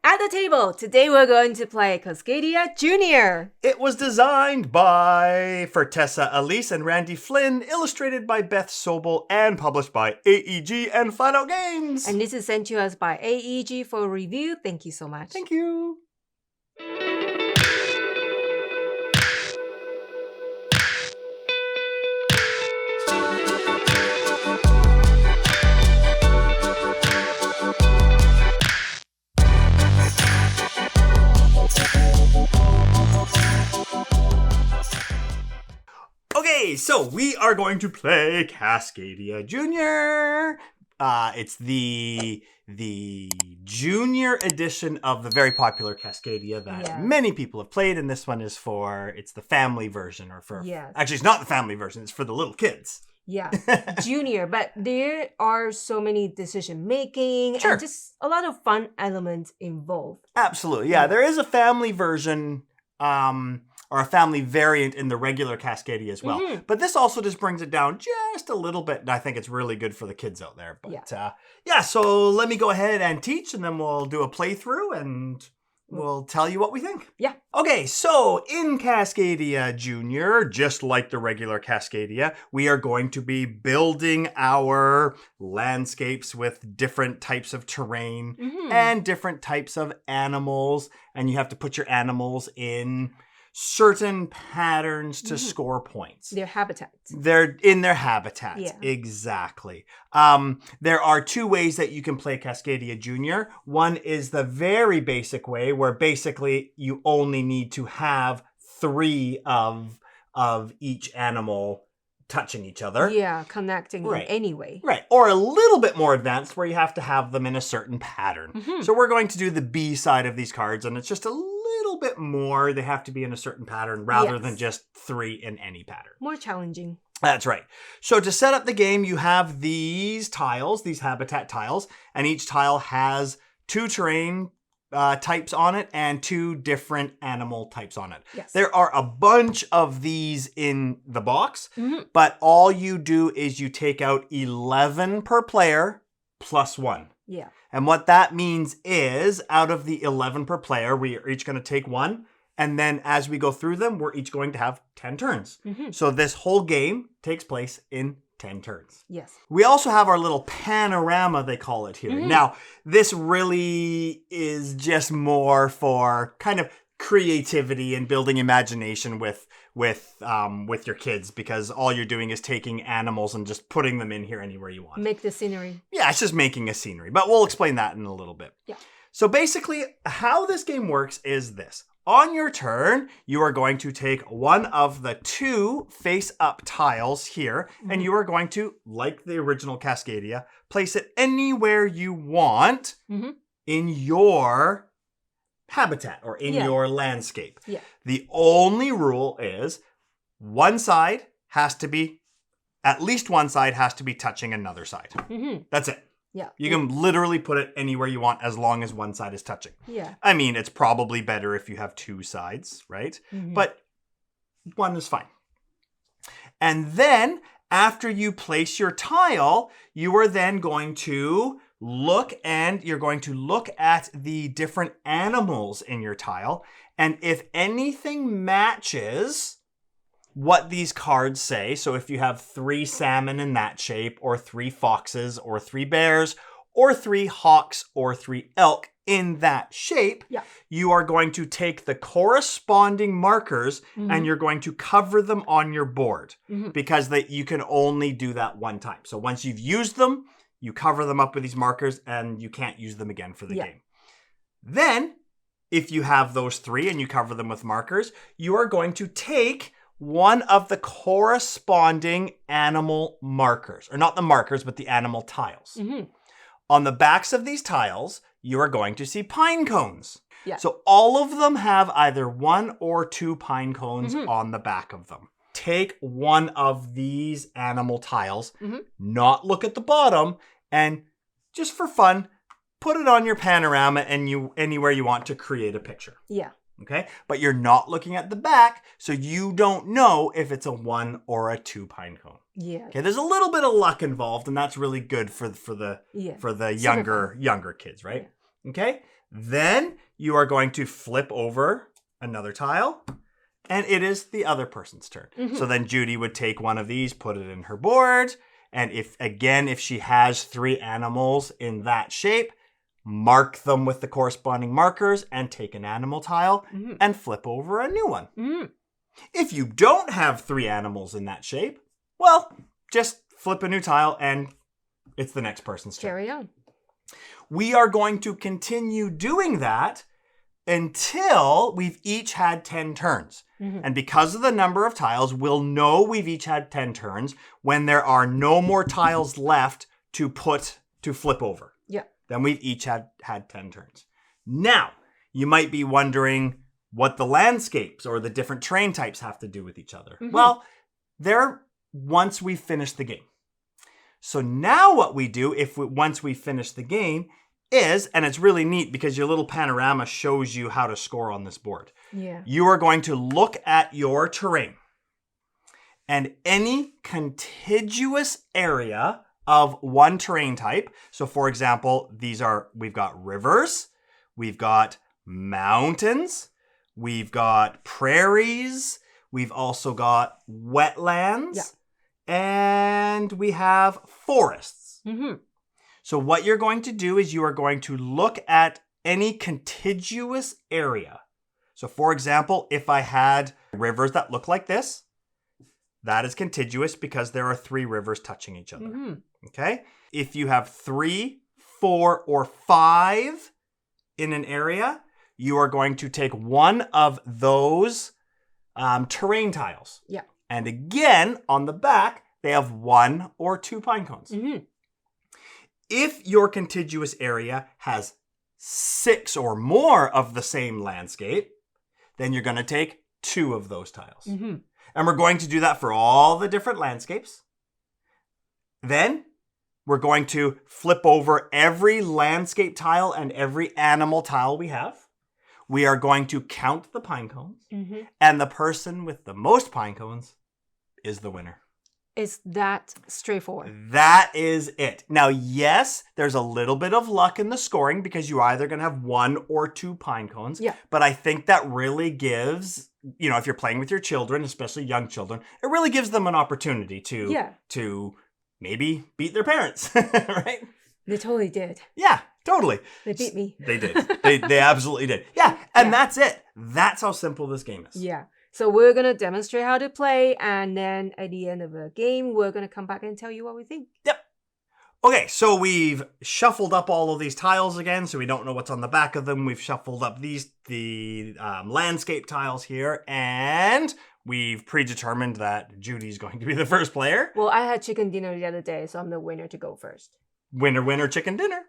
At the table, today we're going to play Cascadia Junior. It was designed by Fertessa, Allyse, and Randy Flynn, illustrated by Beth Sobel, and published by AEG and Flatout Games. And this is sent to us by AEG for review. Thank you so much. Thank you. Okay, so we are going to play Cascadia Junior. It's the junior edition of the very popular Cascadia that many people have played, and this one is it's the family version, actually it's not the family version, it's for the little kids. Yeah, junior, but there are so many decision making and just a lot of fun elements involved. Absolutely, yeah. There is a family version, or a family variant in the regular Cascadia as well. Mm-hmm. But this also just brings it down just a little bit, and I think it's really good for the kids out there. But so let me go ahead and teach, and then we'll do a playthrough, and we'll tell you what we think. Yeah. Okay, so in Cascadia Junior, just like the regular Cascadia, we are going to be building our landscapes with different types of terrain and different types of animals, and you have to put your animals in certain patterns to score points. Their habitat. They're in their habitat. Yeah. Exactly. There are two ways that you can play Cascadia Junior. One is the very basic way, where basically you only need to have 3 of each animal touching each other. Yeah, connecting in any way. Right. Or a little bit more advanced, where you have to have them in a certain pattern. Mm-hmm. So we're going to do the B side of these cards, and it's just a little bit more. They have to be in a certain pattern rather than just 3 in any pattern. More challenging. That's right. So to set up the game, you have these tiles, these habitat tiles, and each tile has 2 terrain types on it and 2 different animal types on it. Yes. There are a bunch of these in the box, but all you do is you take out 11 per player plus 1. Yeah. And what that means is, out of the 11 per player, we are each going to take 1. And then as we go through them, we're each going to have 10 turns. Mm-hmm. So this whole game takes place in 10 turns. Yes. We also have our little panorama, they call it here. Mm-hmm. Now, this really is just more for kind of creativity and building imagination with your kids, because all you're doing is taking animals and just putting them in here anywhere you want. Make the scenery. Yeah, it's just making a scenery, but we'll explain that in a little bit. Yeah. So basically, how this game works is this. On your turn, you are going to take one of the 2 face-up tiles here, and you are going to, like the original Cascadia, place it anywhere you want in your habitat or in your landscape. Yeah. The only rule is at least one side has to be touching another side. Mm-hmm. That's it. Yeah. You can literally put it anywhere you want as long as one side is touching. Yeah. I mean, it's probably better if you have 2 sides, right? Mm-hmm. But one is fine. And then after you place your tile, you are then going to look at the different animals in your tile. And if anything matches what these cards say, so if you have 3 salmon in that shape, or 3 foxes, or 3 bears, or 3 hawks, or 3 elk in that shape, you are going to take the corresponding markers and you're going to cover them on your board, because you can only do that one time. So once you've used them, you cover them up with these markers and you can't use them again for the game. Then, if you have those 3 and you cover them with markers, you are going to take one of the corresponding animal markers, or not the markers, but the animal tiles. Mm-hmm. On the backs of these tiles, you are going to see pine cones. Yeah. So all of them have either 1 or 2 pine cones on the back of them. Take one of these animal tiles, not look at the bottom, and just for fun, put it on your panorama and anywhere you want to create a picture. Yeah. Okay? But you're not looking at the back, so you don't know if it's a 1 or a 2 pine cone. Yeah. Okay, there's a little bit of luck involved, and that's really good for the younger kids, right? Yeah. Okay? Then you are going to flip over another tile, and it is the other person's turn. So then Judy would take one of these, put it in her board, and if she has 3 animals in that shape, mark them with the corresponding markers and take an animal tile and flip over a new one. If you don't have 3 animals in that shape, well, just flip a new tile and it's the next person's turn. Carry on. We are going to continue doing that until we've each had 10 turns. And because of the number of tiles, we'll know we've each had 10 turns when there are no more tiles left to flip over. Yeah. Then we've each had 10 turns. Now, you might be wondering what the landscapes or the different terrain types have to do with each other. Well, they're once we finish the game. So now what we do once we finish the game is, and it's really neat because your little panorama shows you how to score on this board. Yeah. You are going to look at your terrain and any contiguous area of one terrain type. So for example, we've got rivers, we've got mountains, we've got prairies, we've also got wetlands, and we have forests. So what you're going to do is you are going to look at any contiguous area. So for example, if I had rivers that look like this, that is contiguous because there are 3 rivers touching each other. Okay? If you have 3, 4, or 5 in an area, you are going to take one of those terrain tiles. Yeah. And again, on the back, they have 1 or 2 pine cones. If your contiguous area has 6 or more of the same landscape, then you're going to take 2 of those tiles. And we're going to do that for all the different landscapes. Then we're going to flip over every landscape tile and every animal tile we have. We are going to count the pine cones. And the person with the most pine cones is the winner. It's that straightforward. That is it. Now, yes, there's a little bit of luck in the scoring because you're either going to have 1 or 2 pine cones. Yeah. But I think that really gives, if you're playing with your children, especially young children, it really gives them an opportunity to maybe beat their parents, right? They totally did. Yeah, totally. They beat me. They did. They absolutely did. Yeah, and that's it. That's how simple this game is. Yeah. So we're going to demonstrate how to play, and then at the end of the game, we're going to come back and tell you what we think. Yep. Okay, so we've shuffled up all of these tiles again, so we don't know what's on the back of them. We've shuffled up the landscape tiles here, and we've predetermined that Judy's going to be the first player. Well, I had chicken dinner the other day, so I'm the winner to go first. Winner, chicken dinner.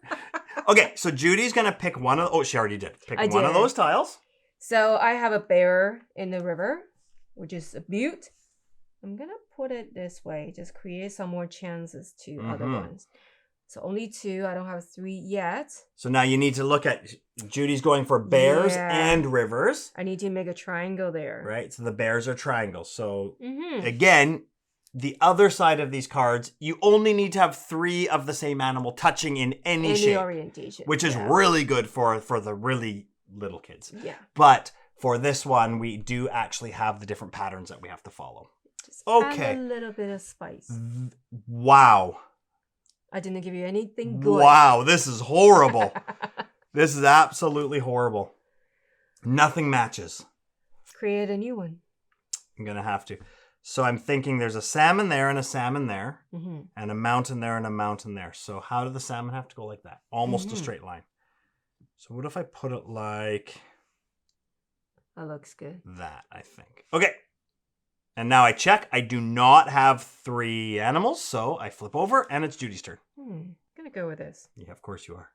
Okay, so Judy's going to pick one of... Oh, she already did. Pick one of those tiles. So I have a bear in the river, which is a butte. I'm going to put it this way, just create some more chances to other ones. So only 2. I don't have 3 yet. So now you need to look at... Judy's going for bears and rivers. I need to make a triangle there. Right, so the bears are triangles. So again, the other side of these cards, you only need to have 3 of the same animal touching in any shape. Orientation. Which is really good for the really... little kids. Yeah. But for this one, we do actually have the different patterns that we have to follow. Just add a little bit of spice. Wow. I didn't give you anything good. Wow, this is horrible. This is absolutely horrible. Nothing matches. Create a new one. I'm going to have to. So I'm thinking there's a salmon there and a salmon there, and a mountain there and a mountain there. So how do the salmon have to go like that? Almost a straight line. So what if I put it like... That looks good. That, I think. Okay. And now I check. I do not have 3 animals, so I flip over, and it's Judy's turn. I'm going to go with this. Yeah, of course you are.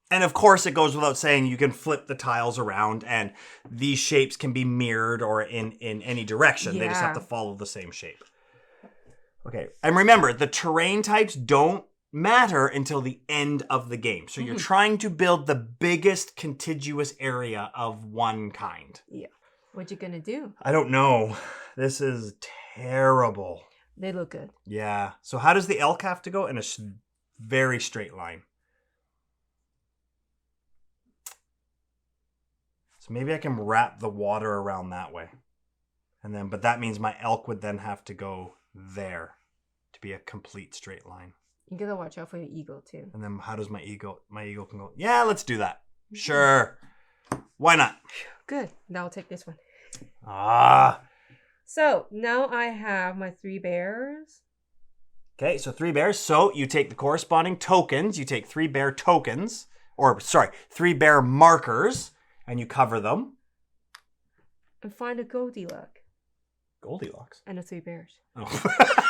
And of course, it goes without saying you can flip the tiles around, and these shapes can be mirrored or in any direction. Yeah. They just have to follow the same shape. Okay. And remember, the terrain types don't matter until the end of the game. So you're trying to build the biggest contiguous area of one kind. Yeah. What you gonna do? I don't know. This is terrible. They look good. Yeah. So how does the elk have to go? In a very straight line. So maybe I can wrap the water around that way. And then, but that means my elk would then have to go there to be a complete straight line. You gotta watch out for your eagle too. And then how does my eagle can go? Yeah, let's do that. Sure. Why not? Good. Now I'll take this one. Ah. So now I have my 3 bears. Okay, so 3 bears. So you take the corresponding tokens. You take 3 bear tokens, or sorry, 3 bear markers, and you cover them. And find a Goldilocks. Goldilocks? And the 3 bears. Oh.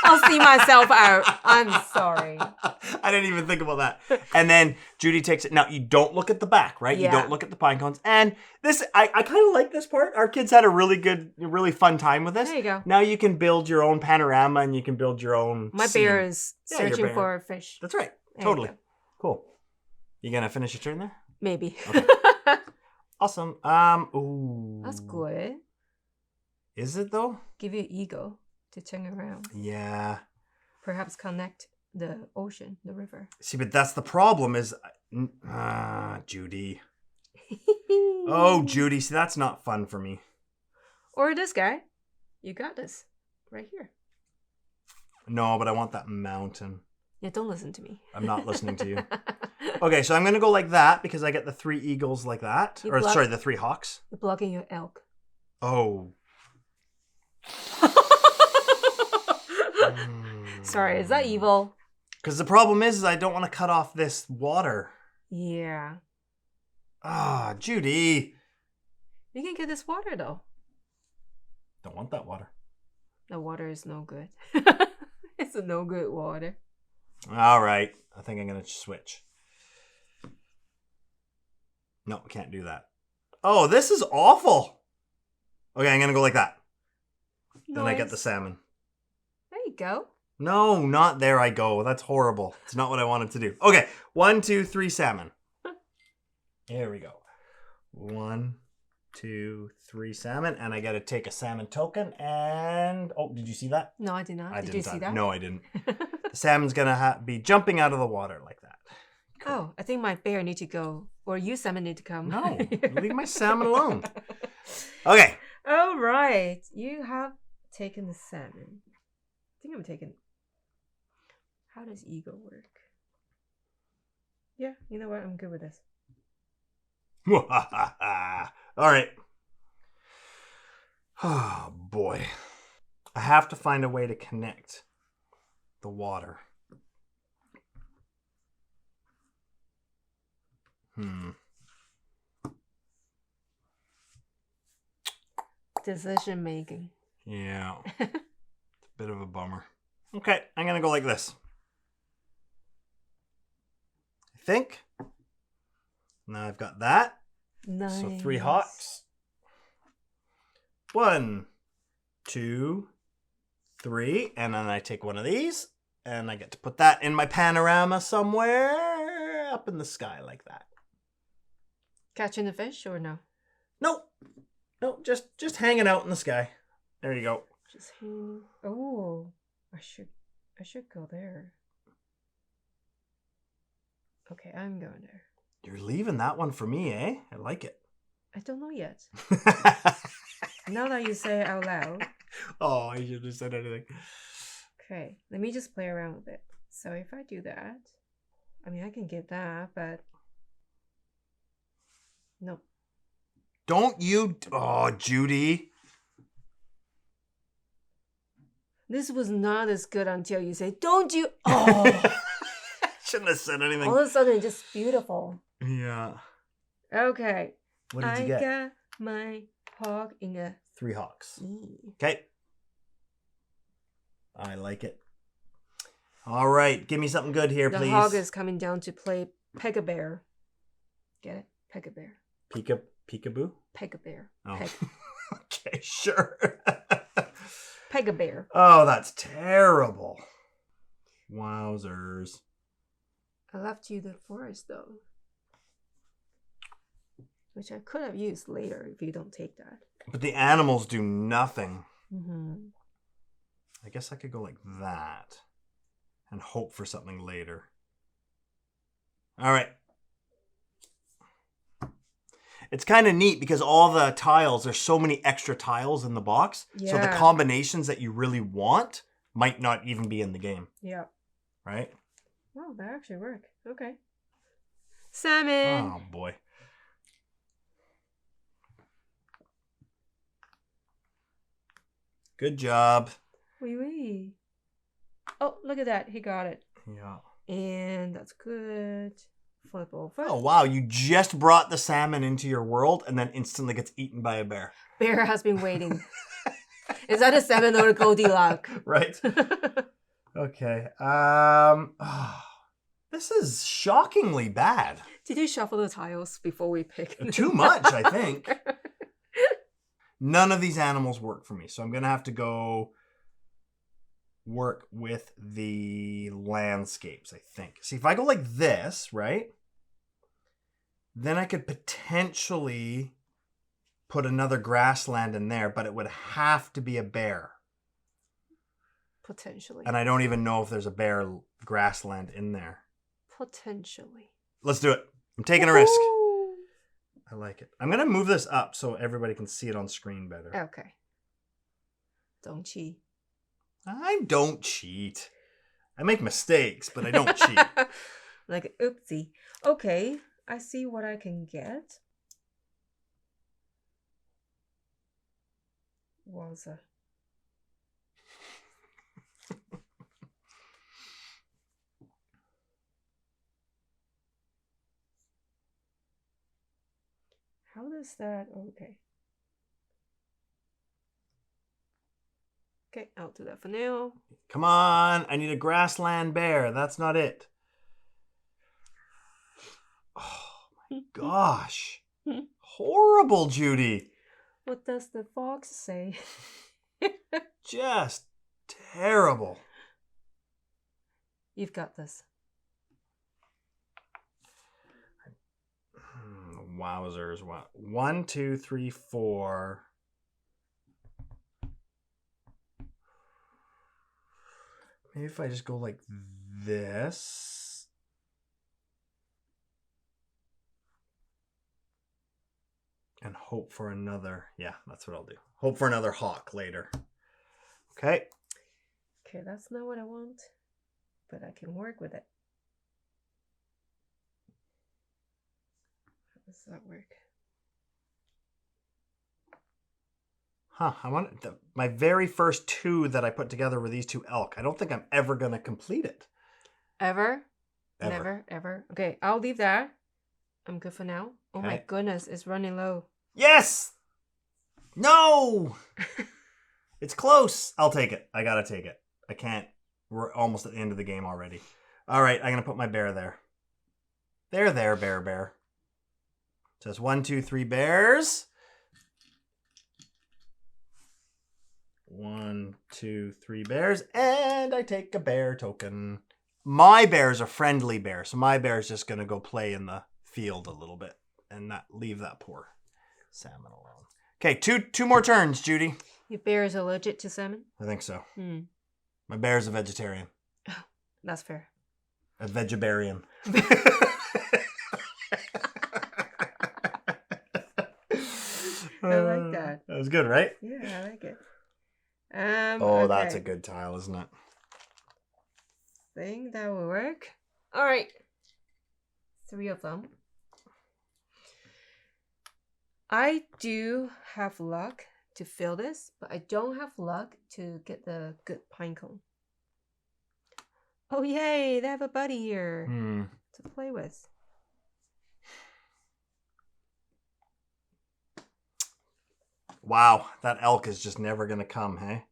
I'll see myself out. I'm sorry. I didn't even think about that. And then Judy takes it. Now, you don't look at the back, right? Yeah. You don't look at the pine cones. And this, I kind of like this part. Our kids had a really fun time with this. There you go. Now you can build your own panorama and you can build your own My scene. bear is searching for a fish. That's right. There Totally. you go. Cool. You gonna finish your turn there? Maybe. Okay. Awesome. Ooh. That's good. Is it though? Give you an eagle to turn around. Yeah. Perhaps connect the ocean, the river. See, but that's the problem is... Judy. Oh, Judy. See, that's not fun for me. Or this guy. You got this. Right here. No, but I want that mountain. Yeah, don't listen to me. I'm not listening to you. Okay, so I'm going to go like that because I get the 3 eagles like that. Sorry, the 3 hawks. You're blocking your elk. Oh. Sorry, is that evil? Because the problem is I don't want to cut off this water. Yeah. Ah, Judy. You can get this water though. Don't want that water. The water is no good. It's a no good water. All right. I think I'm going to switch. No, I can't do that. Oh, this is awful. Okay, I'm going to go like that. Nice. Then I get the salmon. There you go. No, not there I go. That's horrible. It's not what I wanted to do. Okay, 1, 2, 3 salmon. Here we go. 1, 2, 3 salmon. And I got to take a salmon token. And, oh, did you see that? No, I did not. Did you see that? No, I didn't. The salmon's going to be jumping out of the water like that. Cool. Oh, I think my bear need to go. Or you salmon need to come. No, leave my salmon alone. Okay. All right. You have taken the salmon. I think I'm taking... How does eagle work? Yeah, you know what? I'm good with this. All right. Oh, boy. I have to find a way to connect the water. Decision making. Yeah. It's a bit of a bummer. Okay, I'm going to go like this. I think. Now I've got that. Nice. So 3 hawks. 1, 2, 3. And then I take one of these. And I get to put that in my panorama somewhere up in the sky like that. Catching the fish or no? Nope. Nope, just hanging out in the sky. There you go. Just hanging. Oh, I should go there. Okay, I'm going there. You're leaving that one for me, eh? I like it. I don't know yet. Now that you say it out loud. Oh, I should have said anything. Okay, let me just play around with it. So if I do that, I mean, I can get that, but nope. Don't you... Oh, Judy. This was not as good until you say, don't you... Oh! Shouldn't have said anything. All of a sudden, it's just beautiful. Yeah. Okay. What did you get? I got my hog in a... 3 hawks. E. Okay. I like it. All right. Give me something good here, The please. hog is coming down to play Peg-a-bear. Get it? Peg-a-bear. Peekaboo? Peg-a-bear. Oh. Peg. Okay, sure. Peg-a-bear. Oh, that's terrible. Wowzers. I left you the forest, though. Which I could have used later if you don't take that. But the animals do nothing. Mm-hmm. I guess I could go like that and hope for something later. All right. It's kind of neat because all the tiles, there's so many extra tiles in the box. Yeah. So the combinations that you really want might not even be in the game. Yeah. Right? Wow, that actually worked. Okay. Salmon. Oh, boy. Good job. Wee wee. Oh, look at that. He got it. Yeah. And that's good. Flip over. Oh, wow. You just brought the salmon into your world and then instantly gets eaten by a bear. Bear has been waiting. Is that a 7 or a Goldilocks? Right. Okay. This is shockingly bad. Did you shuffle the tiles before we pick? Too much, I think. None of these animals work for me, so I'm going to have to go work with the landscapes, I think. See, if I go like this, right? Then I could potentially put another grassland in there, but it would have to be a bear. Potentially. And I don't even know if there's a bear grassland in there. Potentially. Let's do it. I'm taking a risk. I like it. I'm going to move this up so everybody can see it on screen better. Okay. Don't cheat. I don't cheat. I make mistakes, but I don't cheat. Like, oopsie. Okay. I see what I can get. Wowza. How does that... Okay. Okay, I'll do that for now. Come on. I need a grassland bear. That's not it. Oh, my gosh. Horrible, Judy. What does the fox say? Just terrible. You've got this. Wowzers. What? 1, 2, 3, 4. Maybe if I just go like this. And hope for another. Yeah, that's what I'll do. Hope for another hawk later. Okay. Okay, that's not what I want. But I can work with it. How does that work? Huh. I want my very first 2 that I put together were these 2 elk. I don't think I'm ever going to complete it. Ever? Ever. Never? Ever? Okay, I'll leave that. I'm good for now. Oh my Okay. goodness, it's running low. Yes! No! It's close. I'll take it. I got to take it. I can't. We're almost at the end of the game already. All right, I'm going to put my bear there. There, bear. So it's 1, 2, 3 bears. 1, 2, 3 bears. And I take a bear token. My bear's a friendly bear, so my bear's just going to go play in the field a little bit and not leave that poor salmon alone. Okay, two more turns, Judy. Your bear is allergic to salmon? I think so. Hmm. My bear's a vegetarian. Oh, that's fair. A vegetarian. I like that. That was good, right? Yeah, I like it. Oh, that's okay. a good tile, isn't it? Think that will work. All right. 3 of them. I do have luck to fill this, but I don't have luck to get the good pine cone. Oh, yay. They have a buddy here to play with. Wow, that elk is just never going to come, hey?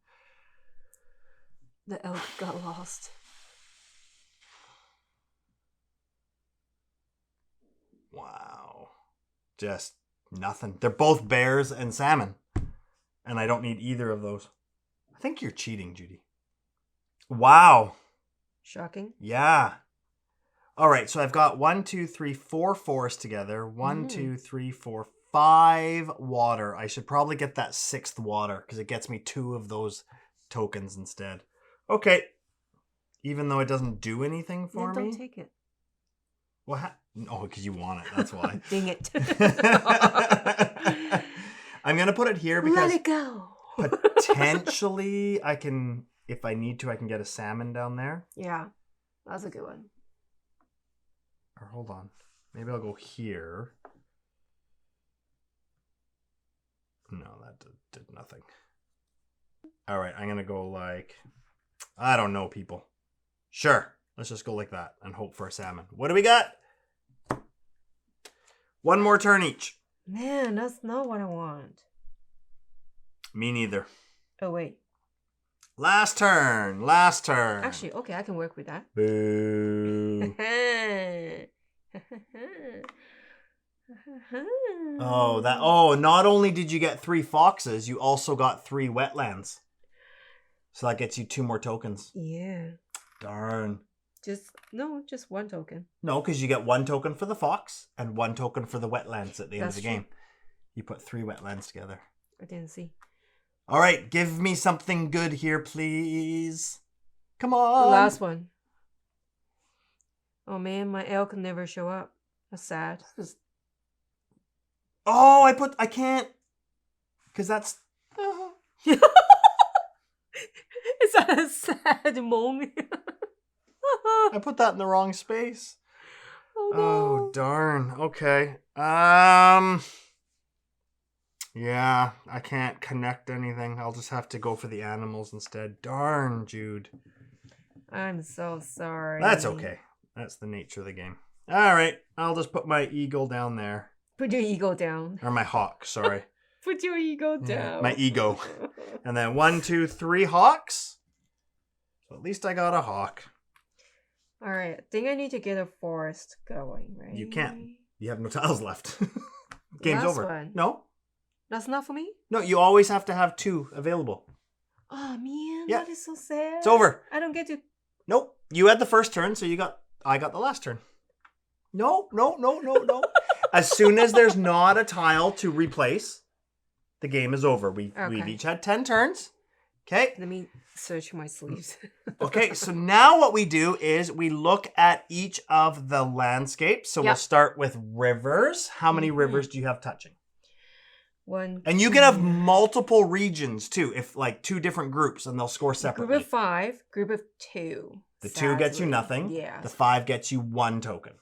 The elk got lost. Wow. Just nothing. They're both bears and salmon. And I don't need either of those. I think you're cheating, Judy. Wow. Shocking. Yeah. All right, so I've got 1, 2, 3, 4 forests together. 1, 2, 3, 4, 5 water. I should probably get that 6th water because it gets me 2 of those tokens instead. Okay. Even though it doesn't do anything for me. Don't take it. Well, Oh, because you want it. That's why. Dang it. I'm going to put it here because Let it go. potentially I can, if I need to, I can get a salmon down there. Yeah, that's a good one. Or hold on. Maybe I'll go here. No, that did nothing. All right, I'm going to go like, I don't know, people. Sure, let's just go like that and hope for a salmon. What do we got? One more turn each. Man, that's not what I want. Me neither. Oh, wait. Last turn. Last turn. Actually, okay, I can work with that. Boo. Oh, not only did you get 3 foxes, you also got 3 wetlands. So that gets you 2 more tokens. Yeah. Darn. Just one token. No, because you get 1 token for the fox and 1 token for the wetlands at the end of the game. You put 3 wetlands together. I didn't see. All right, give me something good here, please. Come on. The last one. Oh man, my elk never show up. That's sad. Oh, I can't. Because that's... It's a sad moment. I put that in the wrong space. Oh no. Oh, darn. Okay. Yeah, I can't connect anything. I'll just have to go for the animals instead. Darn, Jude. I'm so sorry. That's okay. That's the nature of the game. All right, I'll just put my eagle down there. Put your ego down. Or my hawk, sorry. Put your ego down. My ego. And then 1, 2, 3 hawks. So at least I got a hawk. All right, I think I need to get a forest going, right? You can't. You have no tiles left. Game's Last over. one. No? That's not for me? No, you always have to have 2 available. Oh man, Yeah. that is so sad. It's over. I don't get to... Nope. You had the first turn, so I got the last turn. No. As soon as there's not a tile to replace, the game is over. We've each had 10 turns. Okay. Let me search my sleeves. Okay, so now what we do is we look at each of the landscapes. So we'll start with rivers. How many rivers do you have touching? 1. And you can have multiple regions too, if like 2 different groups, and they'll score separately. Group of 5, group of 2. The 2 gets you nothing. Yeah. The 5 gets you 1 token.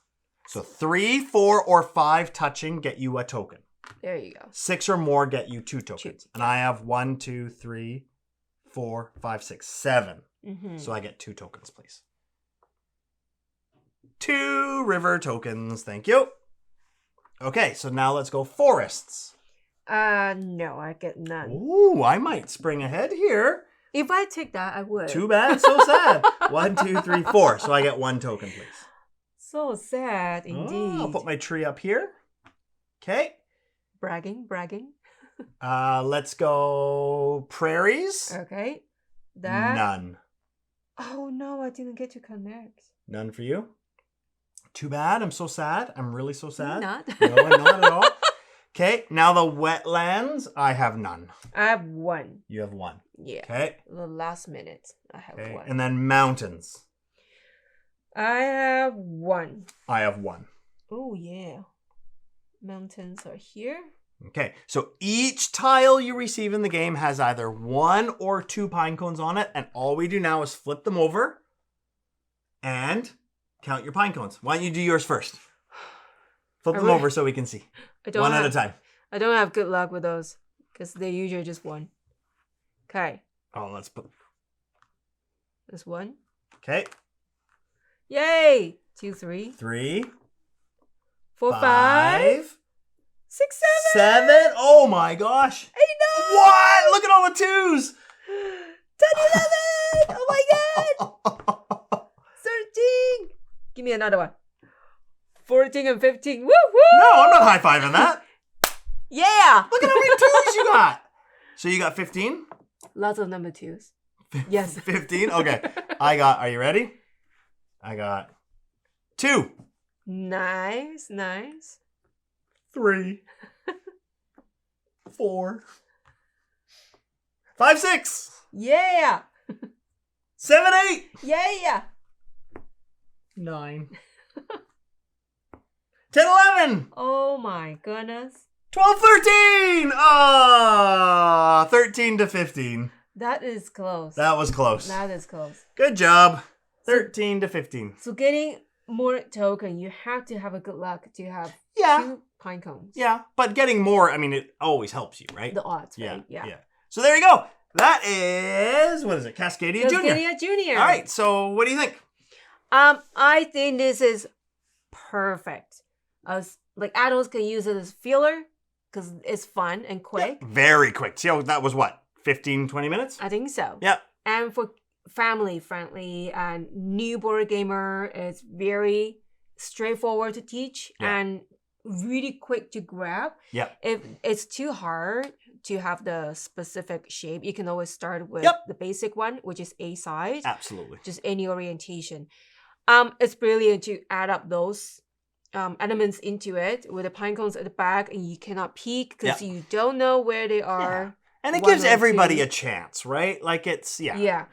So 3, 4, or 5 touching get you a token. There you go. 6 or more get you 2 tokens. And I have 1, 2, 3, 4, 5, 6, 7. So I get 2 tokens, please. 2 river tokens. Thank you. Okay, so now let's go forests. No, I get none. Ooh, I might spring ahead here. If I take that, I would. Too bad, so sad. 1, 2, 3, 4. So I get 1 token, please. So sad, indeed. Oh, I'll put my tree up here. Okay. Bragging. Let's go prairies. Okay. That. None. Oh no, I didn't get to connect. None for you. Too bad. I'm so sad. I'm really so sad. Not. No, I'm not at all. Okay, now the wetlands. I have none. I have 1. You have 1. Yeah. Okay. The last minute, I have 1. And then mountains. I have 1. I have 1. Oh yeah. Mountains are here. Okay, so each tile you receive in the game has either 1 or 2 pine cones on it, and all we do now is flip them over and count your pine cones. Why don't you do yours first? Flip them over so we can see. One at a time. I don't have good luck with those because they're usually just 1. Okay. Oh, let's put... There's 1. Okay. Yay! 2, 3. 3. 4, 5. 6, 7. 7. Oh my gosh. 8, 9. What? Look at all the 2s. 10, 11. Oh my god. 13. Give me another one. 14 and 15. Woo woo. No, I'm not high-fiving that. Yeah. Look at how many 2s you got. So you got 15? Lots of number 2s. Yes. 15? Okay. Are you ready? I got 2. Nice. 3. 4. 5, 6. Yeah. 7, 8. Yeah. 9. 10, 11. Oh my goodness. 12, 13. Ah, 13 to 15. That is close. That was close. That is close. Good job. 13 to 15. So getting more token, you have to have a good luck to have 2 pine cones. Yeah, but getting more, I mean, it always helps you, right? The odds, right? Yeah. So there you go. That is, what is it? Cascadia Junior. Cascadia Junior. All right, so what do you think? I think this is perfect. Like adults can use it as filler because it's fun and quick. Yeah, very quick. See how that was what? 15, 20 minutes? I think so. Yeah. And for family friendly and new board gamer, it's very straightforward to teach and really quick to grab. Yeah. If it's too hard to have the specific shape, you can always start with the basic one, which is A side. Absolutely. Just any orientation. It's brilliant to add up those elements into it with the pine cones at the back, and you cannot peek because you don't know where they are. Yeah. And it gives everybody a chance, right? Like it's, Yeah.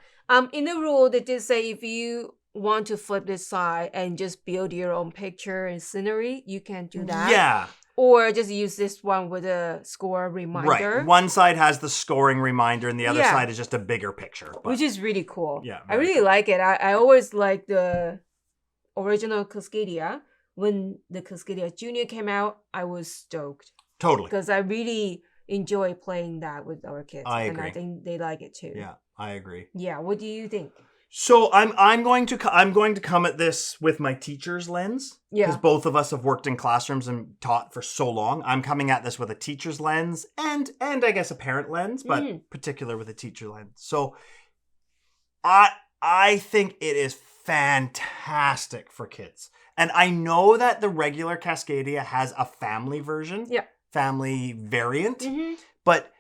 In the rule, they did say if you want to flip this side and just build your own picture and scenery, you can do that. Yeah. Or just use this one with a score reminder. Right. One side has the scoring reminder and the other side is just a bigger picture. But, which is really cool. Yeah. I really like it. I always like the original Cascadia. When the Cascadia Junior came out, I was stoked. Totally. Because I really enjoy playing that with our kids. I agree. And I think they like it too. Yeah, I agree. Yeah, what do you think? So I'm going to come at this with my teacher's lens. Yeah. Because both of us have worked in classrooms and taught for so long. I'm coming at this with a teacher's lens and I guess a parent lens, but particular with a teacher lens. So I think it is fantastic for kids. And I know that the regular Cascadia has a family version. Yeah. Family variant. But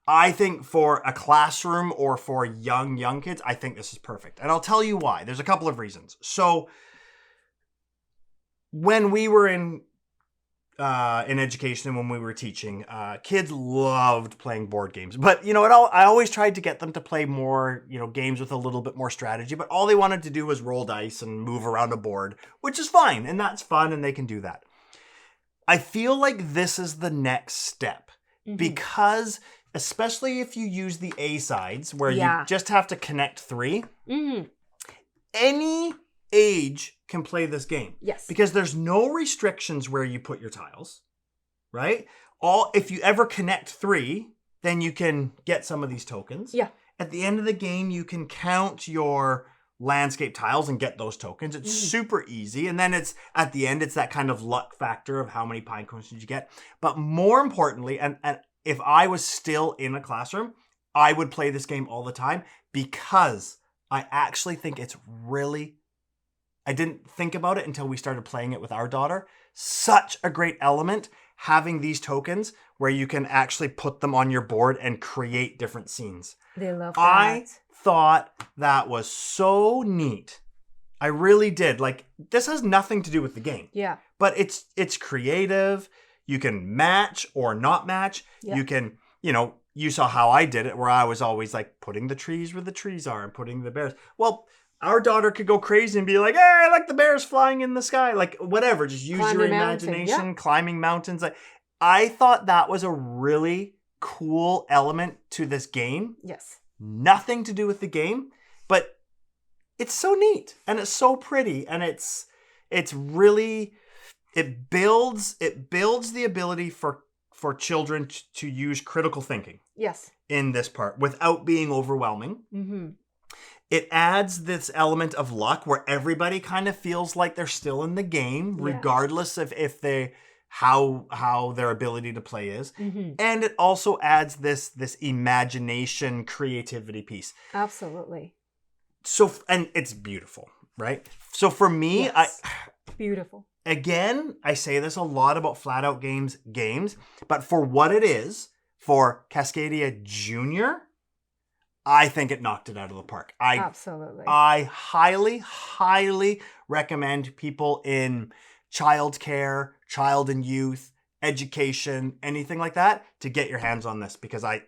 I think for a classroom or for young kids, I think this is perfect. And I'll tell you why. There's a couple of reasons. So when we were in education and when we were teaching, kids loved playing board games. But, I always tried to get them to play more, games with a little bit more strategy. But all they wanted to do was roll dice and move around a board, which is fine. And that's fun and they can do that. I feel like this is the next step because especially if you use the A sides where you just have to connect 3, any age can play this game. Yes. Because there's no restrictions where you put your tiles, right? If you ever connect 3, then you can get some of these tokens. Yeah. At the end of the game, you can count your landscape tiles and get those tokens. It's super easy. And then at the end, it's that kind of luck factor of how many pine cones did you get. But more importantly, and if I was still in a classroom, I would play this game all the time because I actually think it's really, I didn't think about it until we started playing it with our daughter. Such a great element having these tokens where you can actually put them on your board and create different scenes. They love that. I thought that was so neat. I really did. Like, this has nothing to do with the game. Yeah. But it's creative. You can match or not match. Yeah. You can, you saw how I did it where I was always like putting the trees where the trees are and putting the bears. Well, our daughter could go crazy and be like, hey, I like the bears flying in the sky. Like, whatever. Just use your imagination, climbing mountains. Like, I thought that was a really cool element to this game. Yes. Nothing to do with the game, but it's so neat and it's so pretty and it's really, it builds the ability for children to use critical thinking. Yes. In this part without being overwhelming. It adds this element of luck where everybody kind of feels like they're still in the game, regardless of if they how their ability to play is. And it also adds this imagination, creativity piece. Absolutely. So, and it's beautiful, right? So for me, beautiful. Again, I say this a lot about Flatout games, but for what it is, for Cascadia Junior, I think it knocked it out of the park. Absolutely. I highly, highly recommend people in childcare, child and youth, education, anything like that, to get your hands on this because I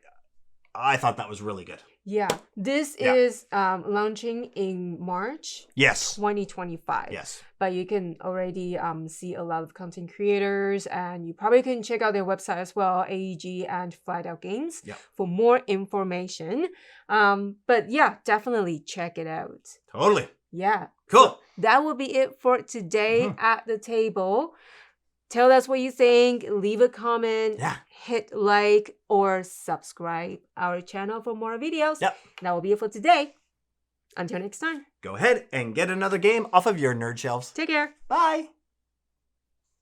thought that was really good. Yeah, this is launching in March. Yes. 2025. Yes. But you can already see a lot of content creators, and you probably can check out their website as well, AEG and Flatout Games, for more information. But yeah, definitely check it out. Totally. Yeah. Cool. So that will be it for today at the table. Tell us what you think. Leave a comment. Hit like or subscribe our channel for more videos. That will be it for today. Until next time. Go ahead and get another game off of your nerd shelves. Take care. Bye.